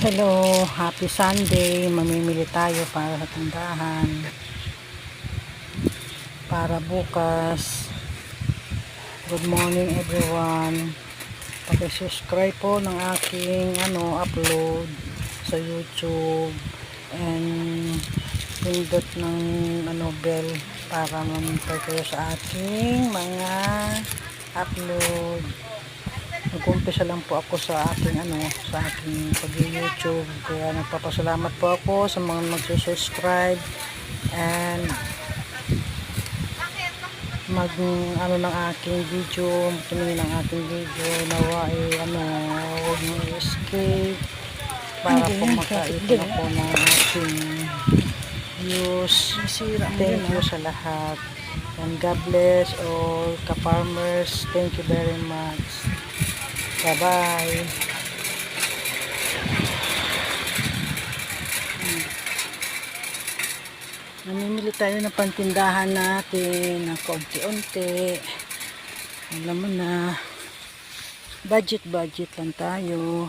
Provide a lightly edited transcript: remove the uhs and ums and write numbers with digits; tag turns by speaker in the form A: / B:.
A: Hello, happy Sunday. Mamimili tayo para sa tindahan. Para bukas. Good morning everyone. Pag-subscribe po ng aking upload sa YouTube and pindot ng bell para mamintay kayo sa aking mga upload. Nag-umpisa lang po ako sa aking pag-YouTube, kaya nagpapasalamat po ako sa mga magsusubscribe and ng aking video, tumingin ng aking video, nawa huwag nyo i-escape para po makaipon ako ng aking views. Thank you sa lahat and God bless all ka-farmers. Thank you very much. Bye-bye. Namimili tayo ng pantindahan natin ng kaunti-unti. Alam mo na, budget lang tayo.